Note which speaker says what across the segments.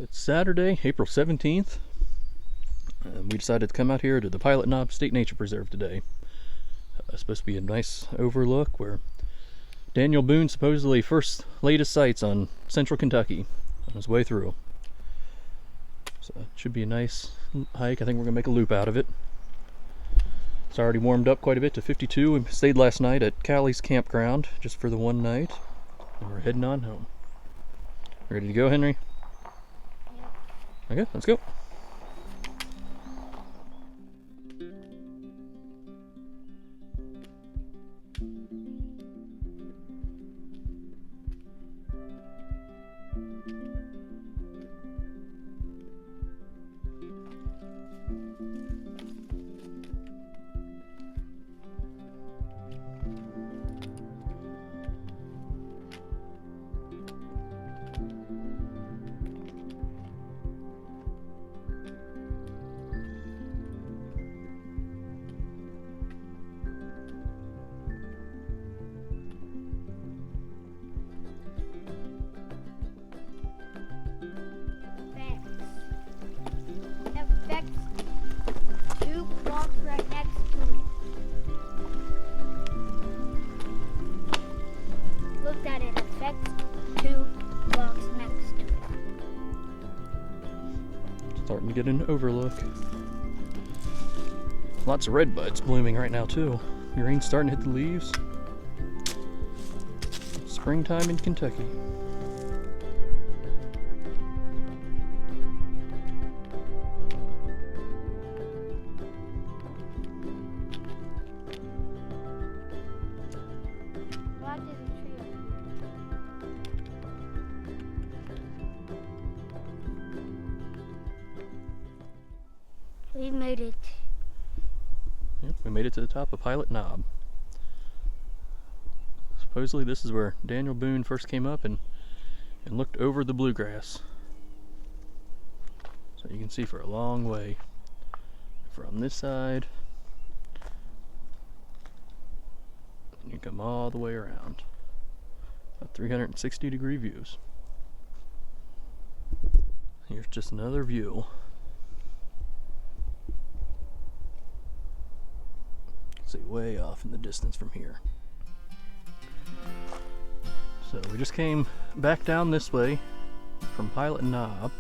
Speaker 1: It's Saturday, April 17th. We decided to come out here to the Pilot Knob State Nature Preserve today. It's supposed to be a nice overlook where Daniel Boone supposedly first laid his sights on central Kentucky on his way through. So it should be a nice hike. I think we're going to make a loop out of it. It's already warmed up quite a bit to 52. We stayed last night at Callie's campground just for the one night. And we're heading on home. Ready to go, Henry? Okay, let's go.
Speaker 2: Right next to it. Look at it, affects 2 blocks next to it.
Speaker 1: Starting to get an overlook. Lots of red buds blooming right now too. Rain's starting to hit the leaves. Springtime in Kentucky.
Speaker 2: We made it.
Speaker 1: Yep, we made it to the top of Pilot Knob. Supposedly this is where Daniel Boone first came up and looked over the bluegrass. So you can see for a long way from this side. And you come all the way around. About 360-degree views. Here's just another view. See, way off in the distance from here. So we just came back down this way from Pilot Knob,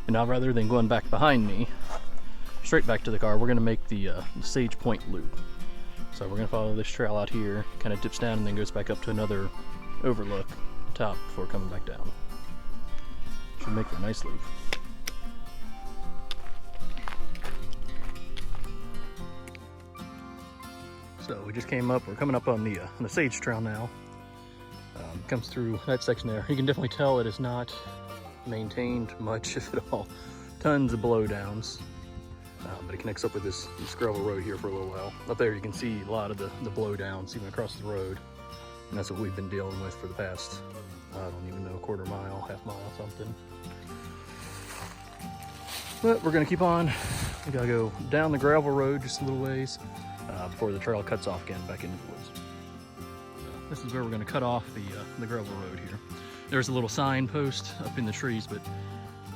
Speaker 1: and now rather than going back behind me straight back to the car, we're going to make the Sage Point loop. So we're going to follow this trail out here, kind of dips down and then goes back up to another overlook top before coming back down. Should make for a nice loop. So we just came up, we're coming up on the Sage Trail now. Comes through that section there. You can definitely tell it is not maintained much, if at all. Tons of blowdowns. But it connects up with this gravel road here for a little while. Up there you can see a lot of the blowdowns even across the road. And that's what we've been dealing with for the past, I don't even know, quarter mile, half mile, something. But we're gonna keep on. We gotta go down the gravel road just a little ways. Before the trail cuts off again back into the woods. So this is where we're going to cut off the gravel road here. There's a little signpost up in the trees, but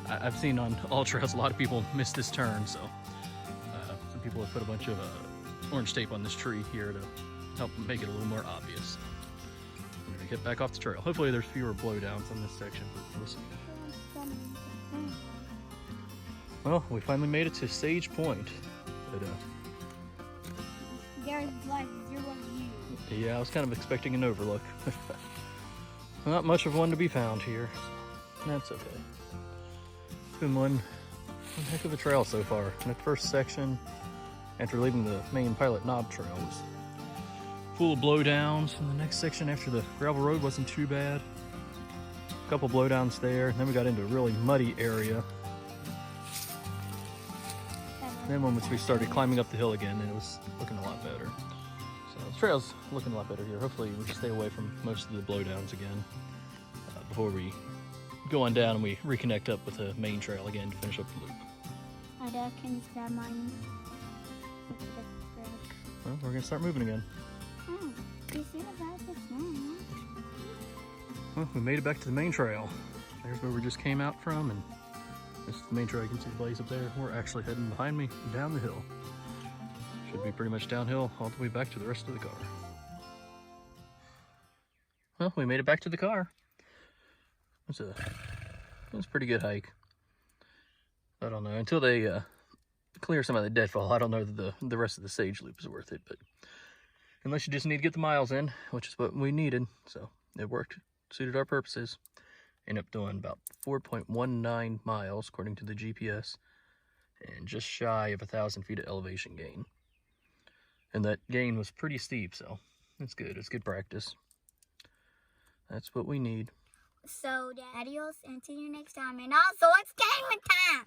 Speaker 1: I've seen on all trails a lot of people miss this turn, so some people have put a bunch of orange tape on this tree here to help make it a little more obvious. We're going to get back off the trail. Hopefully there's fewer blowdowns on this section. We'll see. Well, we finally made it to Sage Point. But,
Speaker 2: There's like 0 views.
Speaker 1: yeah, I was kind of expecting an overlook. Not much of one to be found here. That's okay. It's been one heck of a trail so far. That first section, after leaving the main Pilot Knob Trail, was full of blowdowns. And the next section after the gravel road wasn't too bad. A couple blowdowns there. And then we got into a really muddy area. Then once we started climbing up the hill again, it was looking a lot better. So the trail's looking a lot better here. Hopefully we can stay away from most of the blowdowns again before we go on down and we reconnect up with the main trail again to finish up the loop.
Speaker 2: My dad can grab mine.
Speaker 1: Well, we're gonna start moving again.
Speaker 2: Oh, you said about this now.
Speaker 1: Well, we made it back to the main trail. there's where we just came out from, and this is the main trail. You can see the blaze up there. We're actually heading behind me down the hill. Should be pretty much downhill all the way back to the rest of the car. Well, we made it back to the car. It was a pretty good hike. I don't know, until they clear some of the deadfall, I don't know that the rest of the sage loop is worth it, but unless you just need to get the miles in, which is what we needed, so it worked, suited our purposes. Ended up doing about 4.19 miles according to the GPS, and just shy of 1,000 feet of elevation gain. And that gain was pretty steep, so it's good. It's good practice. That's what we need.
Speaker 2: So, adios, and see you next time. And also, it's gaming time!